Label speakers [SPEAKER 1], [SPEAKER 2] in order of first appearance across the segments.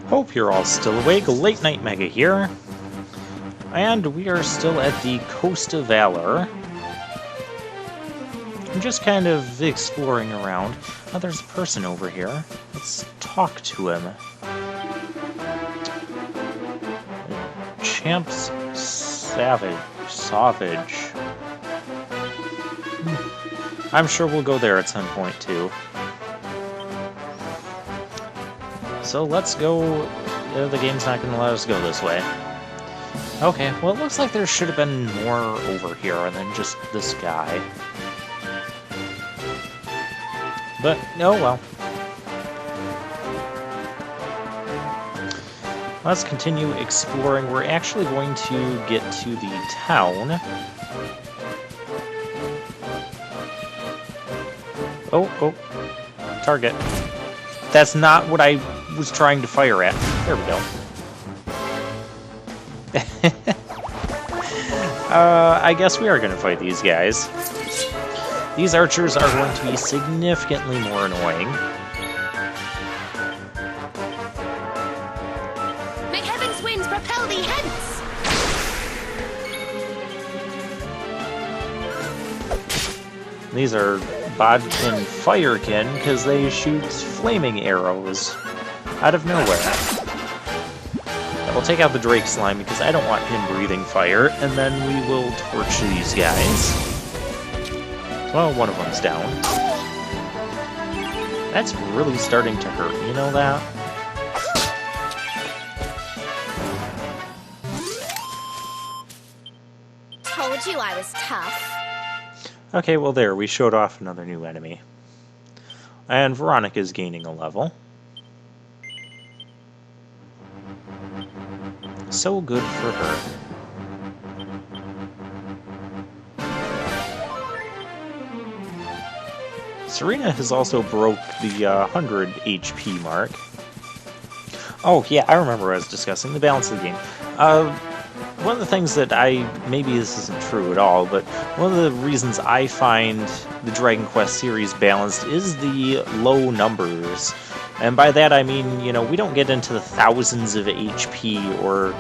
[SPEAKER 1] Hope you're all still awake. Late Night Mega here. And we are still at the Coast of Valor. I'm just kind of exploring around. Oh, there's a person over here. Let's talk to him. Champs Savage. I'm sure we'll go there at some point, too. So let's go... the game's not going to let us go this way. Okay, well it looks like there should have been more over here than just this guy. But, oh well. Let's continue exploring. We're actually going to get to the town. Oh, target. That's not what I was trying to fire at. There we go. I guess we are going to fight these guys. These archers are going to be significantly more annoying.
[SPEAKER 2] May heaven's winds propel thee hence!
[SPEAKER 1] These are Bodkin Firekin because they shoot flaming arrows out of nowhere. We'll take out the Drake Slime because I don't want him breathing fire, and then we will torch these guys. Well, one of them's down. That's really starting to hurt, you know that?
[SPEAKER 2] Told you I was tough.
[SPEAKER 1] Okay, well there, we showed off another new enemy. And Veronica's gaining a level. So good for her. Serena has also broke the 100 HP mark. Oh yeah, I remember I was discussing the balance of the game. One of the things that maybe this isn't true at all, but one of the reasons I find the Dragon Quest series balanced is the low numbers. And by that I mean, you know, we don't get into the thousands of HP or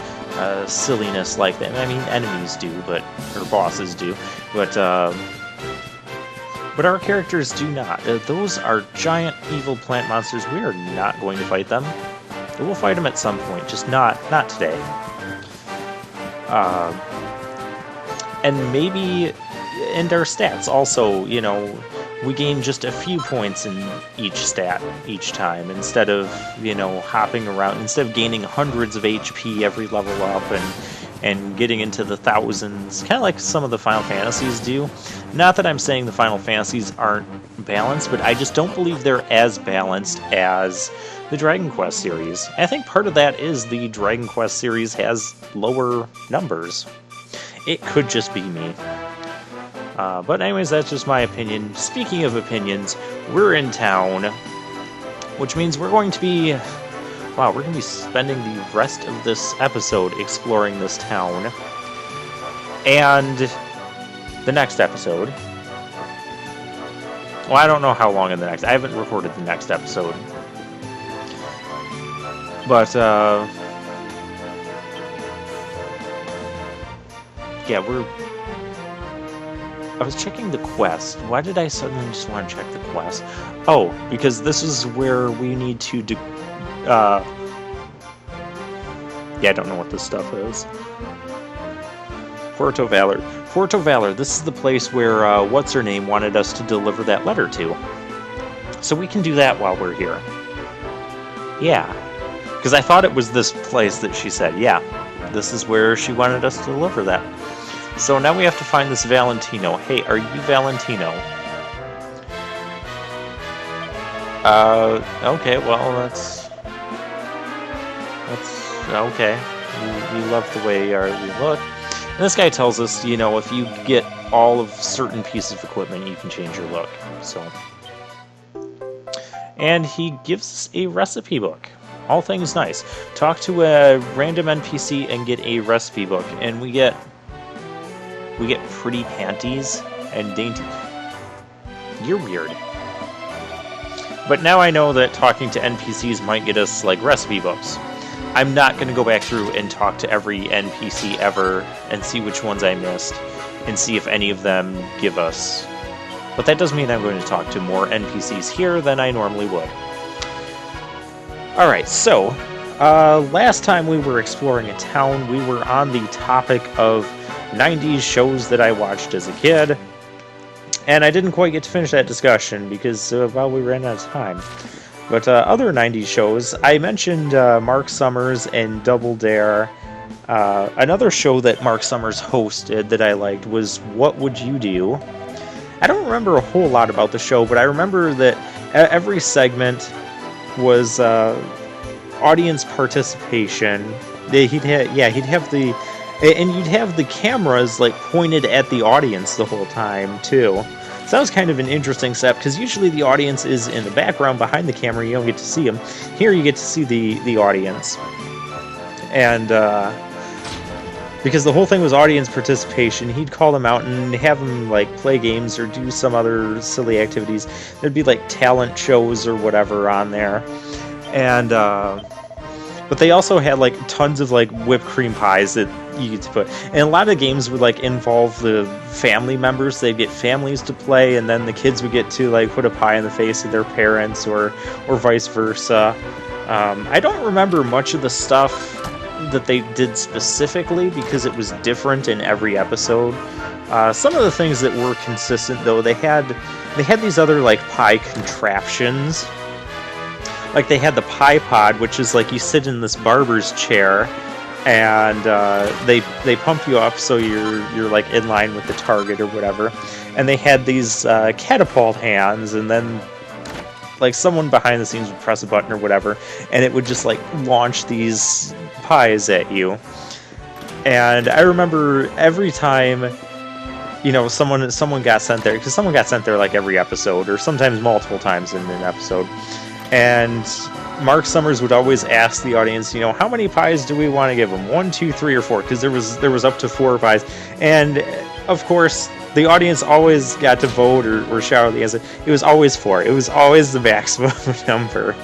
[SPEAKER 1] silliness like that. I mean, enemies do, or bosses do, but our characters do not. Those are giant evil plant monsters. We are not going to fight them. We'll fight them at some point, just not today. And maybe, and our stats also, you know, we gain just a few points in each stat each time, instead of, you know, hopping around, instead of gaining hundreds of HP every level up and getting into the thousands, kind of like some of the Final Fantasies do. Not that I'm saying the Final Fantasies aren't balanced, but I just don't believe they're as balanced as the Dragon Quest series. I think part of that is the Dragon Quest series has lower numbers. It could just be me. But anyways, that's just my opinion. Speaking of opinions, we're in town, which means we're going to be... Wow, we're going to be spending the rest of this episode exploring this town. And the next episode... Well, I don't know how long in the next... I haven't recorded the next episode. But, yeah, I was checking the quest. Why did I suddenly just want to check the quest? Oh, because this is where we need to yeah, I don't know what this stuff is. Puerto Valor. Puerto Valor, this is the place where, what's-her-name wanted us to deliver that letter to. So we can do that while we're here. Yeah. Because I thought it was this place that she said, yeah, this is where she wanted us to deliver that. So now we have to find this Valentino. Hey, are you Valentino? Okay, well, that's okay. We love the way we look. And this guy tells us, you know, if you get all of certain pieces of equipment, you can change your look. So, and he gives us a recipe book. All things nice. Talk to a random NPC and get a recipe book, and we get pretty panties and dainty. You're weird. But now I know that talking to NPCs might get us, like, recipe books. I'm not going to go back through and talk to every NPC ever and see which ones I missed and see if any of them give us. But that does mean I'm going to talk to more NPCs here than I normally would. Alright, so last time we were exploring a town, we were on the topic of 90s shows that I watched as a kid. And I didn't quite get to finish that discussion because, well, we ran out of time. But other 90s shows, I mentioned Mark Summers and Double Dare. Another show that Mark Summers hosted that I liked was What Would You Do? I don't remember a whole lot about the show, but I remember that every segment was audience participation. He'd have the cameras like pointed at the audience the whole time too. So that was kind of an interesting setup because usually the audience is in the background behind the camera. You don't get to see them. Here you get to see the audience, and because the whole thing was audience participation, he'd call them out and have them like play games or do some other silly activities. There'd be like talent shows or whatever on there, and but they also had like tons of like whipped cream pies that you get to put. And a lot of games would like involve the family members. They'd get families to play, and then the kids would get to like put a pie in the face of their parents, or vice versa. I don't remember much of the stuff that they did specifically because it was different in every episode. Some of the things that were consistent though, they had these other like pie contraptions. Like they had the Pie Pod, which is like you sit in this barber's chair, and they pump you up so you're like in line with the target or whatever. And they had these catapult hands, and then like someone behind the scenes would press a button or whatever, and it would just like launch these pies at you. And I remember every time, you know, someone got sent there, because someone got sent there like every episode, or sometimes multiple times in an episode. And Mark Summers would always ask the audience, you know, how many pies do we want to give them? 1, 2, 3, or 4? Because there was up to 4 pies. And of course, the audience always got to vote or shout the answer. It was always 4. It was always the maximum number.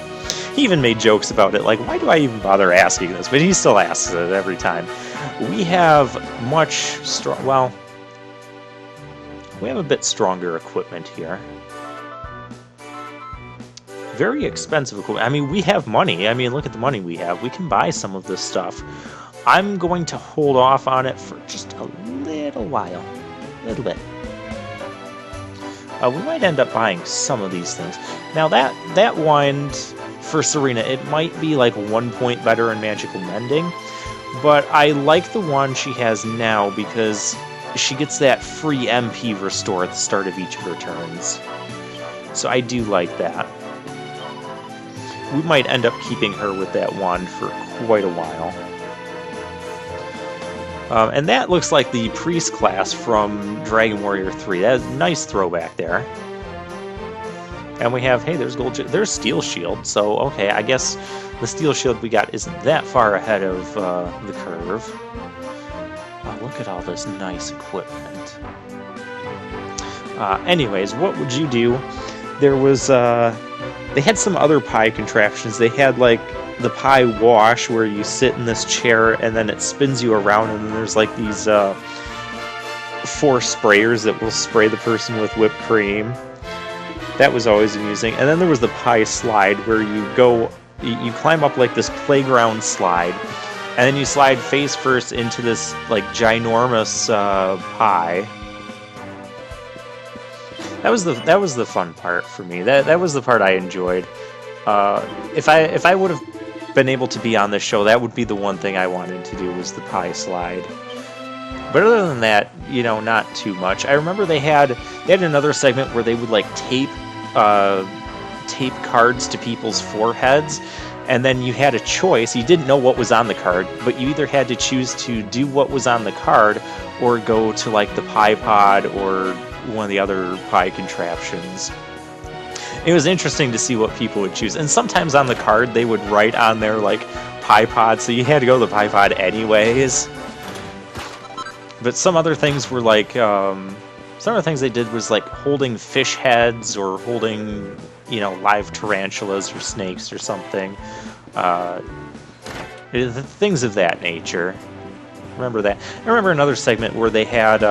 [SPEAKER 1] He even made jokes about it, like, why do I even bother asking this? But he still asks it every time. We have we have a bit stronger equipment here. Very expensive equipment. I mean, we have money. I mean, look at the money we have. We can buy some of this stuff. I'm going to hold off on it for just a little while. A little bit. We might end up buying some of these things. Now, that wand for Serena, it might be like 1 point better in Magical Mending, but I like the one she has now because she gets that free MP restore at the start of each of her turns. So I do like that. We might end up keeping her with that wand for quite a while. And that looks like the priest class from Dragon Warrior 3. That's a nice throwback there. And we have, hey, there's Steel Shield. So, okay, I guess the Steel Shield we got isn't that far ahead of the curve. Look at all this nice equipment. Anyways, what would you do? There was... They had some other pie contraptions. They had, like, the pie wash, where you sit in this chair, and then it spins you around, and then there's, like, these 4 sprayers that will spray the person with whipped cream. That was always amusing. And then there was the pie slide, where you climb up, like, this playground slide, and then you slide face first into this, like, ginormous pie. That was the fun part for me. That was the part I enjoyed. If I would have been able to be on this show, that would be the one thing I wanted to do, was the pie slide. But other than that, you know, not too much. I remember they had another segment where they would like tape cards to people's foreheads, and then you had a choice. You didn't know what was on the card, but you either had to choose to do what was on the card or go to like the Pie Pod or one of the other pie contraptions. It was interesting to see what people would choose. And sometimes on the card they would write on there like Pie Pod, so you had to go to the Pie Pod anyways. But some other things were like, some of the things they did was like holding fish heads or holding, you know, live tarantulas or snakes or something. things of that nature. Remember that. I remember another segment where they had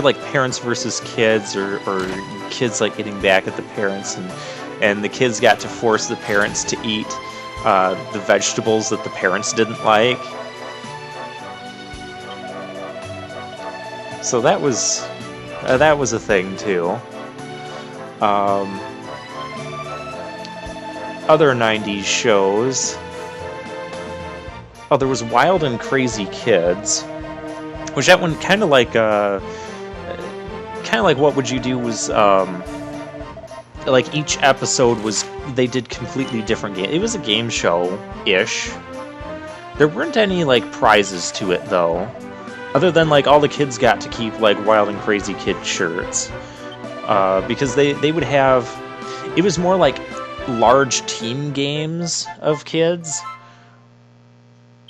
[SPEAKER 1] like parents versus kids, or kids like getting back at the parents, and the kids got to force the parents to eat the vegetables that the parents didn't like. So that was a thing too. Other 90s shows. Oh, there was Wild and Crazy Kids, which that one kind of like What Would You Do was like each episode was, they did completely different game. It was a game show-ish. There weren't any like prizes to it though, other than like all the kids got to keep like Wild and Crazy Kid shirts, because they would have, it was more like large team games of kids.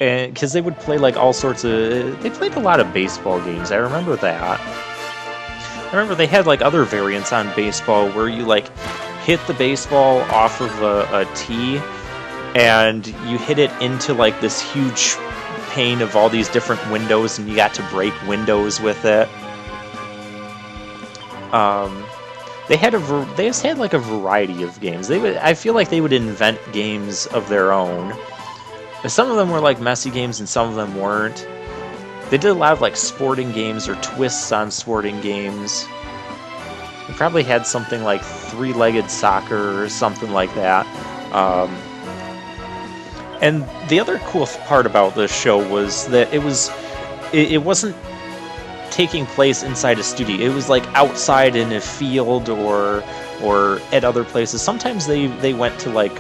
[SPEAKER 1] And because they would play like all sorts of, they played a lot of baseball games. I remember that. I remember they had like other variants on baseball where you like hit the baseball off of a tee, and you hit it into like this huge pane of all these different windows, and you got to break windows with it. They just had like a variety of games. I feel like they would invent games of their own. Some of them were like messy games, and some of them weren't. They did a lot of like sporting games or twists on sporting games. They probably had something like three-legged soccer or something like that. And the other cool part about this show was that it wasn't taking place inside a studio. It was like outside in a field or at other places. Sometimes they went to like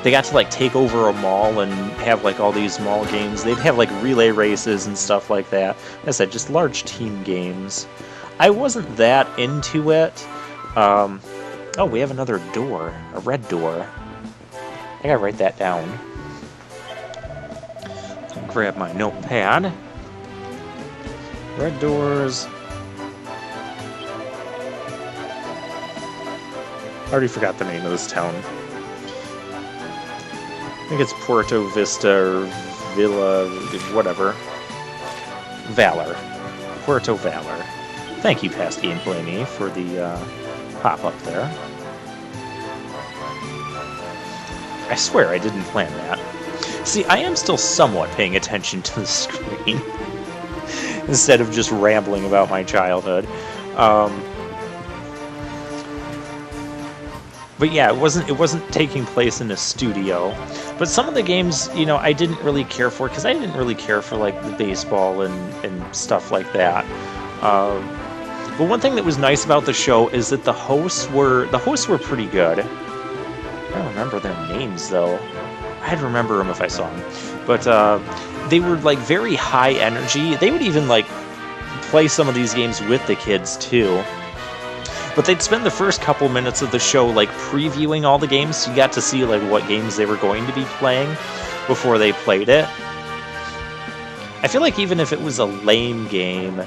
[SPEAKER 1] they got to like take over a mall and have like all these mall games. They'd have like relay races and stuff like that. Like I said, just large team games. I wasn't that into it. Oh, we have another door, a red door. I gotta write that down. Grab my notepad. Red doors. I already forgot the name of this town. I think it's Puerto Vista or Villa, whatever. Valor. Puerto Valor. Thank you, Past Gameplay Me, for the pop-up there. I swear I didn't plan that. See, I am still somewhat paying attention to the screen, instead of just rambling about my childhood. But yeah, it wasn't taking place in a studio. But some of the games, I didn't really care for, because I didn't really care for like the baseball and stuff like that. But one thing that was nice about the show is that the hosts were pretty good. I don't remember their names though. I'd remember them if I saw them. But they were like very high energy. They would even like play some of these games with the kids too. But they'd spend the first couple minutes of the show like previewing all the games, so you got to see like what games they were going to be playing before they played it. I feel like even if it was a lame game,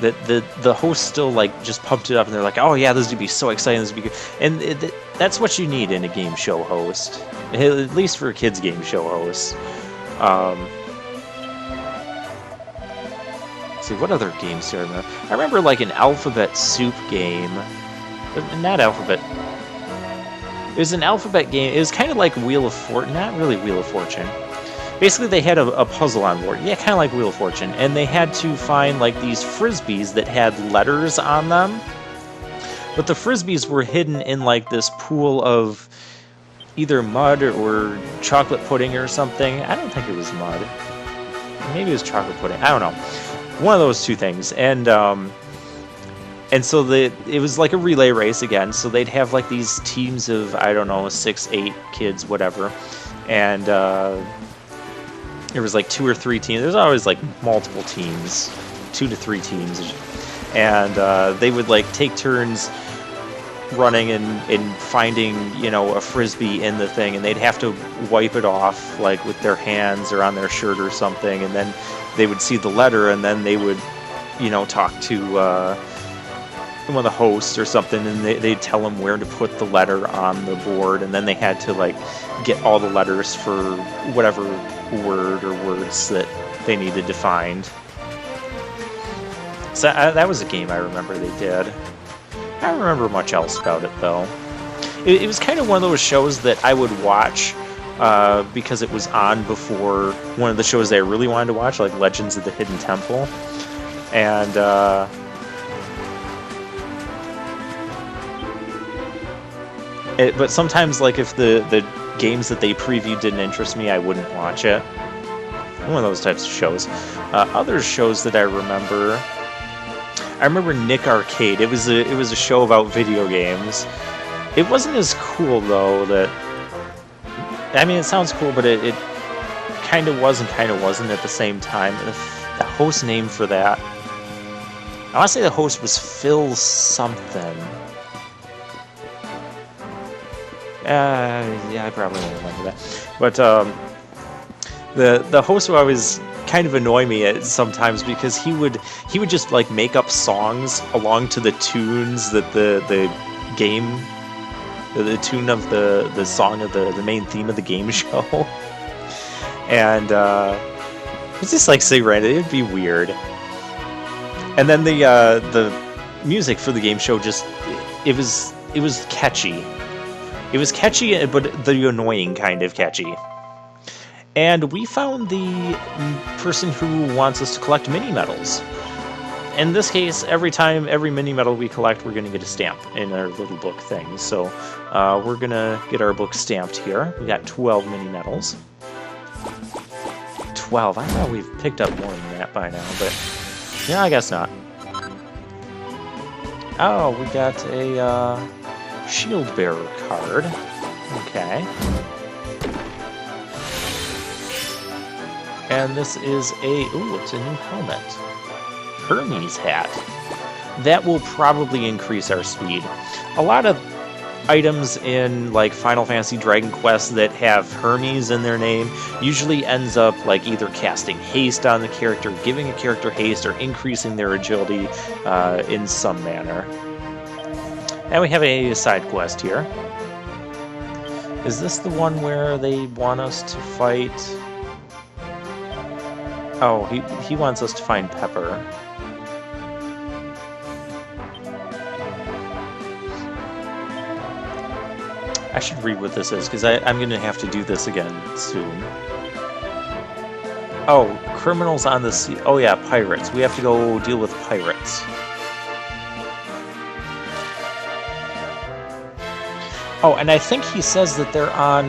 [SPEAKER 1] that the host still like just pumped it up, and they're like, "Oh yeah, this is gonna be so exciting! This is gonna be good." And that's what you need in a game show host, at least for a kids game show host. See, what other games do I remember? I remember like an Alphabet Soup game. But not Alphabet. It was an Alphabet game. It was kind of like Wheel of Fortune. Not really Wheel of Fortune. Basically, they had a puzzle on board. Yeah, kind of like Wheel of Fortune. And they had to find like these Frisbees that had letters on them. But the Frisbees were hidden in like this pool of either mud or chocolate pudding or something. I don't think it was mud. Maybe it was chocolate pudding. I don't know. One of those two things. And so it was like a relay race again. So they'd have like these teams of, I don't know, 6, 8 kids, whatever. And there was like 2 or 3 teams. There's always like multiple teams, 2 to 3 teams. And they would like take turns running and finding, a Frisbee in the thing. And they'd have to wipe it off like with their hands or on their shirt or something. And then they would see the letter, and then they would, talk to of the hosts or something, and they'd tell them where to put the letter on the board, and then they had to like get all the letters for whatever word or words that they needed to find. So that was a game I remember they did. I don't remember much else about it though. It was kind of one of those shows that I would watch because it was on before one of the shows that I really wanted to watch, like Legends of the Hidden Temple. And but sometimes, like, if the games that they previewed didn't interest me, I wouldn't watch it. One of those types of shows. Other shows that I remember Nick Arcade. It was a show about video games. It wasn't as cool though. I mean, it sounds cool, but it kind of was and kind of wasn't at the same time. The host name for that, I want to say the host was Phil something. Yeah, I probably won't remember that. But the host would always kind of annoy me sometimes because he would just like make up songs along to the tunes that the game, the tune of the song of the main theme of the game show. And it's just like say random. It'd be weird. And then the music for the game show just it was catchy. It was catchy, but the annoying kind of catchy. And we found the person who wants us to collect mini medals. In this case, every mini medal we collect, we're going to get a stamp in our little book thing. So we're going to get our book stamped here. We got 12 mini medals. 12. I thought we've picked up more than that by now, but yeah, I guess not. Oh, we got a Shield Bearer card. Okay. And this is it's a new helmet. Hermes hat. That will probably increase our speed. A lot of items in like Final Fantasy Dragon Quest that have Hermes in their name usually ends up like either casting haste on the character, giving a character haste, or increasing their agility in some manner. And we have a side quest here. Is this the one where they want us to fight? Oh, he wants us to find Pepper. I should read what this is, because I'm going to have to do this again soon. Oh, criminals on the sea. Oh yeah, pirates. We have to go deal with pirates. Oh, and I think he says that they're on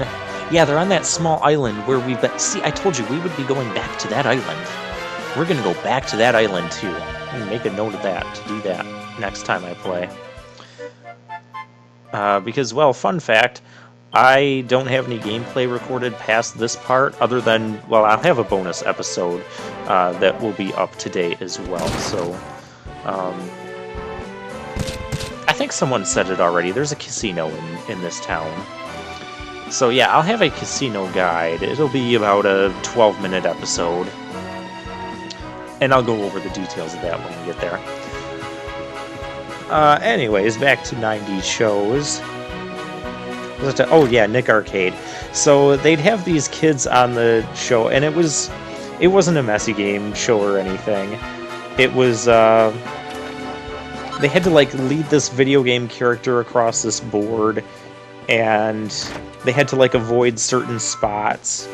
[SPEAKER 1] that small island where we've been. See, I told you we would be going back to that island. We're going to go back to that island too. I'm going to make a note of that, to do that next time I play. Because, well, fun fact, I don't have any gameplay recorded past this part, other than, well, I'll have a bonus episode that will be up today as well, so, I think someone said it already, there's a casino in this town. So yeah, I'll have a casino guide. It'll be about a 12-minute episode, and I'll go over the details of that when we get there. Anyways, back to 90s shows. Oh yeah, Nick Arcade. So they'd have these kids on the show, and it wasn't a messy game show or anything. It was, they had to like lead this video game character across this board, and they had to like avoid certain spots.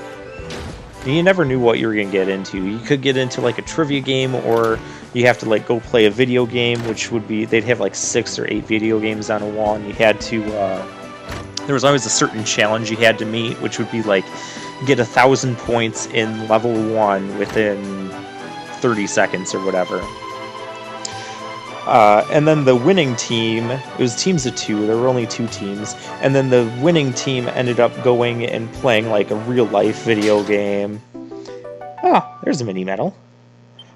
[SPEAKER 1] You never knew what you were going to get into. You could get into like a trivia game, or you have to like go play a video game, which would be, they'd have like 6 or 8 video games on a wall, and you had to, there was always a certain challenge you had to meet, which would be like get 1,000 points in level 1 within 30 seconds or whatever. And then the winning team, it was teams of 2, there were only 2 teams, and then the winning team ended up going and playing like a real-life video game. Oh, there's a mini medal.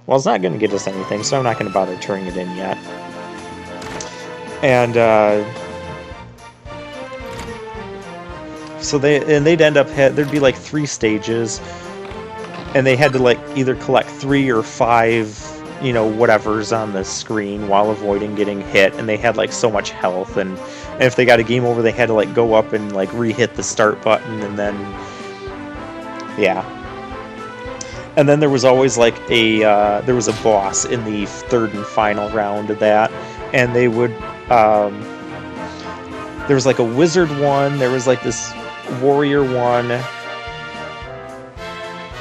[SPEAKER 1] Well, it's not going to get us anything, so I'm not going to bother turning it in yet. And, so they'd end up, there'd be like 3 stages, and they had to like either collect 3 or 5 whatever's on the screen while avoiding getting hit, and they had like so much health, and if they got a game over, they had to like go up and like re-hit the start button, and then and then there was always like there was a boss in the third and final round of that, and they would there was like a wizard one, there was like this warrior one,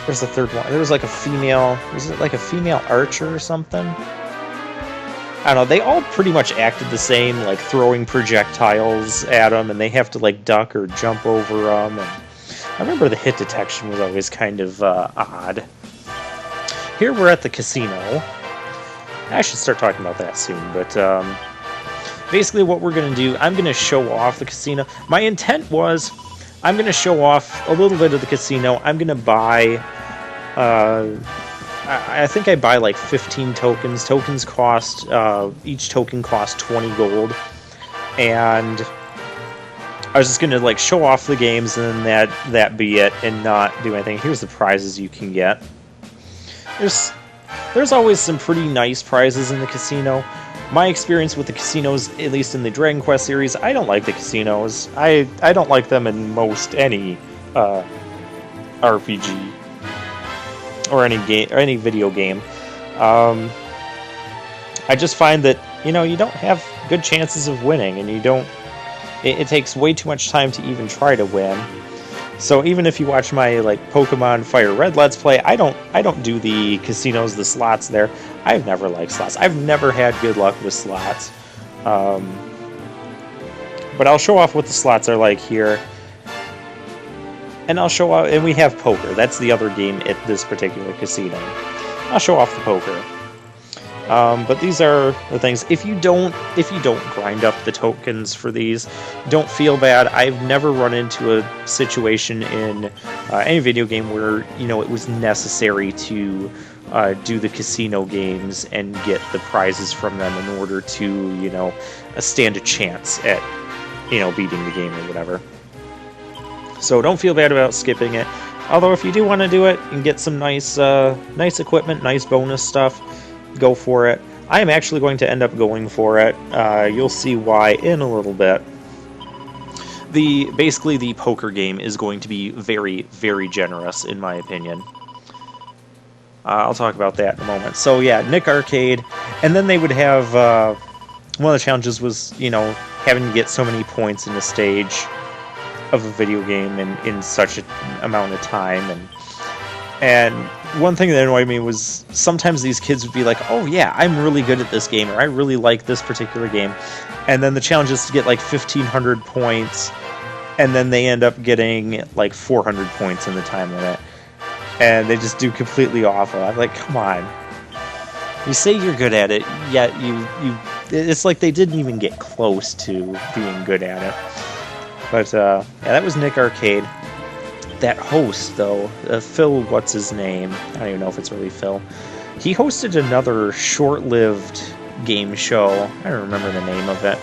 [SPEAKER 1] there's the third one, there was like a female, was it like a female archer or something? I don't know, they all pretty much acted the same, like throwing projectiles at them, and they have to like duck or jump over them, and I remember the hit detection was always kind of odd. Here we're at the casino. I should start talking about that soon, but basically what we're going to do, I'm going to show off the casino. My intent was, I'm going to show off a little bit of the casino. I'm going to buy, I think I buy like 15 tokens. Tokens cost, each token costs 20 gold. And I was just going to like show off the games, and then that be it, and not do anything. Here's the prizes you can get. There's always some pretty nice prizes in the casino. My experience with the casinos, at least in the Dragon Quest series, I don't like the casinos. I don't like them in most any RPG or any game or any video game. I just find that you don't have good chances of winning, and you don't. It takes way too much time to even try to win. So even if you watch my like Pokemon Fire Red Let's Play, I don't do the casinos, the slots there. I've never liked slots. I've never had good luck with slots. But I'll show off what the slots are like here. And I'll show off, and we have poker. That's the other game at this particular casino. I'll show off the poker. But these are the things. If you don't grind up the tokens for these, don't feel bad. I've never run into a situation in any video game where it was necessary to do the casino games and get the prizes from them in order to stand a chance at beating the game or whatever. So don't feel bad about skipping it. Although if you do want to do it and get some nice equipment, nice bonus stuff, go for it. I am actually going to end up going for it. You'll see why in a little bit. Basically the poker game is going to be very, very generous in my opinion. I'll talk about that in a moment. So yeah, Nick Arcade, and then they would have one of the challenges was having to get so many points in a stage of a video game in such an amount of time, and one thing that annoyed me was sometimes these kids would be like, oh yeah, I'm really good at this game, or I really like this particular game, and then the challenge is to get like 1,500 points, and then they end up getting like 400 points in the time limit, and they just do completely awful. I'm like, come on. You say you're good at it, yet it's like they didn't even get close to being good at it. But yeah, that was Nick Arcade. That host, though, Phil, what's his name? I don't even know if it's really Phil. He hosted another short-lived game show. I don't remember the name of it.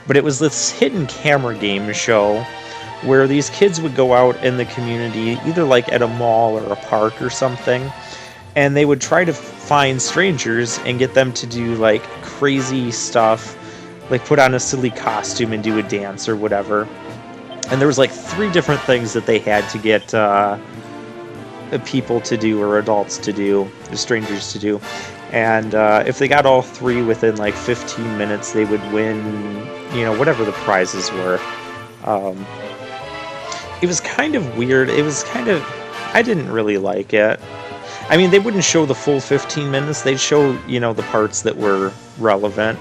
[SPEAKER 1] But it was this hidden camera game show where these kids would go out in the community, either like at a mall or a park or something, and they would try to find strangers and get them to do like crazy stuff, like put on a silly costume and do a dance or whatever. And there was like 3 different things that they had to get people to do, or adults to do, or strangers to do. And if they got all 3 within like 15 minutes, they would win, whatever the prizes were. It was kind of weird. I didn't really like it. I mean, they wouldn't show the full 15 minutes. They'd show, the parts that were relevant.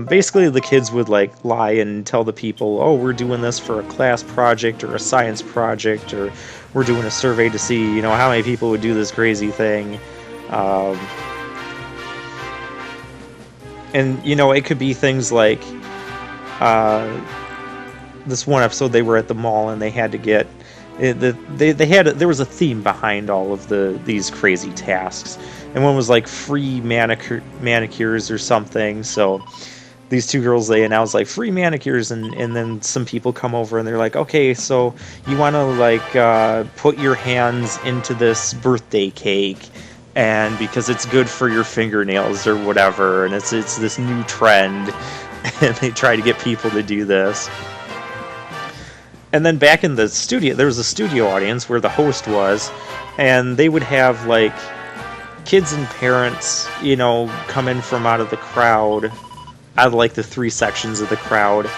[SPEAKER 1] Basically, the kids would like lie and tell the people, oh, we're doing this for a class project or a science project, or we're doing a survey to see, how many people would do this crazy thing. And, it could be things like this one episode they were at the mall and they had to get there was a theme behind all of these crazy tasks, and one was like free manicures or something. So these 2 girls, they announced like free manicures, and then some people come over and they're like, okay, so you want to like put your hands into this birthday cake and because it's good for your fingernails or whatever, and it's this new trend, and they try to get people to do this. And then back in the studio, there was a studio audience where the host was, and they would have like kids and parents, you know, come in from out of the crowd, out of like the 3 sections of the crowd,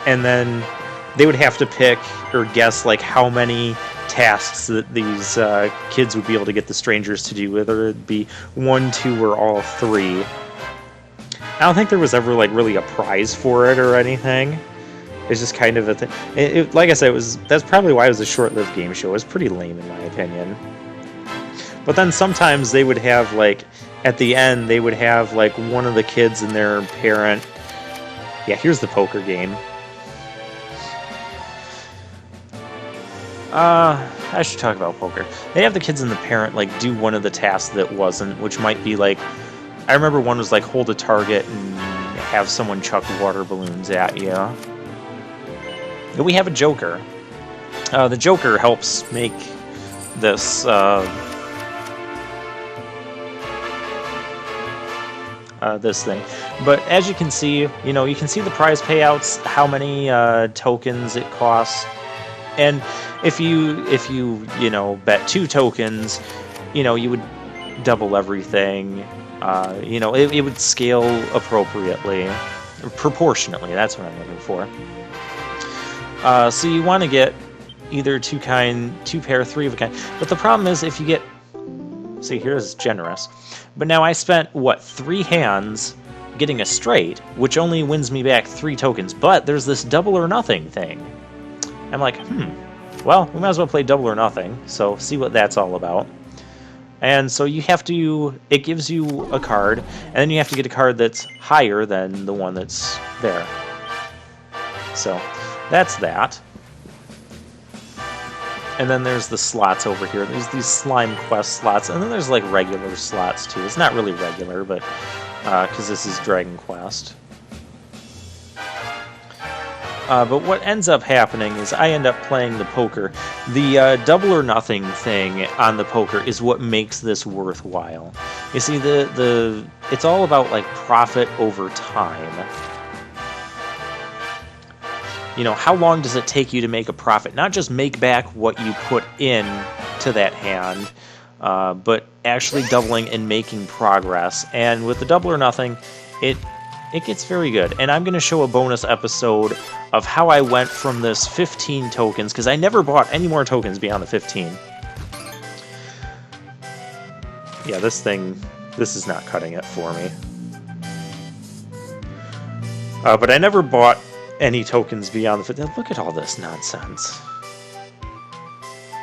[SPEAKER 1] and then they would have to pick or guess like how many tasks that these kids would be able to get the strangers to do, whether it be 1, 2, or all 3. I don't think there was ever like really a prize for it or anything. It's just kind of a thing. Like I said, that's probably why it was a short-lived game show. It was pretty lame in my opinion. But then sometimes they would have like, at the end, they would have like one of the kids and their parent. Yeah, here's the poker game. I should talk about poker. They have the kids and the parent like do one of the tasks that wasn't, which might be like, I remember one was like hold a target and have someone chuck water balloons at you. But we have a Joker. The Joker helps make this this thing. But as you can see, you know, you can see the prize payouts, how many tokens it costs. And if you you know, bet 2 tokens, you know, you would double everything. You know, it would scale appropriately, proportionately. That's what I'm looking for. So you want to get either 2 pair, 3 of a kind. But the problem is if you get, see, here's generous. But now I spent, what, 3 hands getting a straight, which only wins me back 3 tokens. But there's this double or nothing thing. I'm like, well, we might as well play double or nothing. So see what that's all about. And so you have to, it gives you a card, and then you have to get a card that's higher than the one that's there. So that's that. And then there's the slots over here. There's these Slime Quest slots, and then there's like regular slots too. It's not really regular, but because this is Dragon Quest. But what ends up happening is I end up playing the poker. The double or nothing thing on the poker is what makes this worthwhile. You see, it's all about like profit over time. You know, how long does it take you to make a profit? Not just make back what you put in to that hand, but actually doubling and making progress. And with the double or nothing, it gets very good. And I'm going to show a bonus episode of how I went from this 15 tokens, because I never bought any more tokens beyond the 15. Yeah, this is not cutting it for me. But I never bought any tokens beyond the 15. Look at all this nonsense.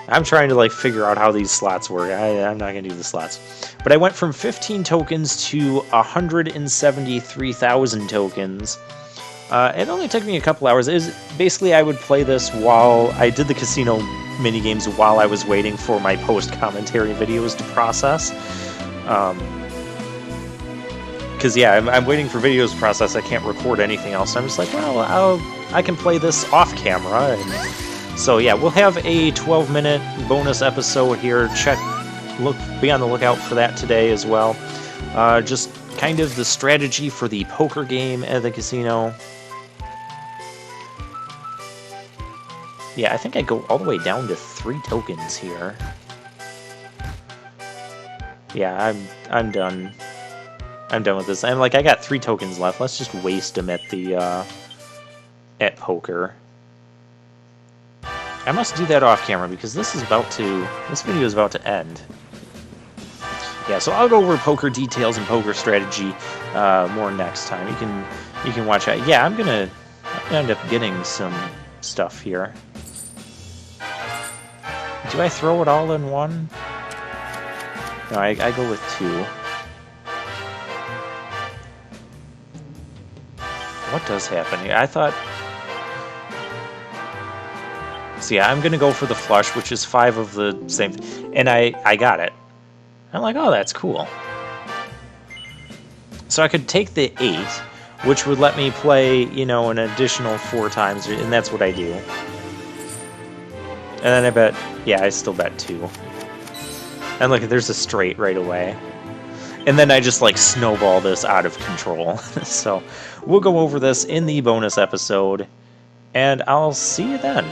[SPEAKER 1] I'm trying to like figure out how these slots work. I'm not going to do the slots. But I went from 15 tokens to 173,000 tokens. It only took me a couple hours. Basically, I would play this while I did the casino minigames while I was waiting for my post-commentary videos to process. Because, yeah, I'm waiting for videos to process. I can't record anything else. I'm just like, well, I can play this off-camera. And so, yeah, we'll have a 12-minute bonus episode here. Be on the lookout for that today as well. Just kind of the strategy for the poker game at the casino. Yeah, I think I go all the way down to 3 tokens here. Yeah, I'm done. I'm done with this. I got 3 tokens left. Let's just waste them at the at poker. I must do that off camera because this video is about to end. Yeah, so I'll go over poker details and poker strategy more next time. You can watch that. Yeah, I'm gonna end up getting some stuff here. Do I throw it all in one? No, I go with 2. What does happen here? I thought... So yeah, I'm going to go for the flush, which is 5 of the same... And I got it. I'm like, oh, that's cool. So I could take the 8, which would let me play, you know, an additional 4 times, and that's what I do. And then I bet... Yeah, I still bet 2. And look, there's a straight right away. And then I just like snowball this out of control. So we'll go over this in the bonus episode, and I'll see you then.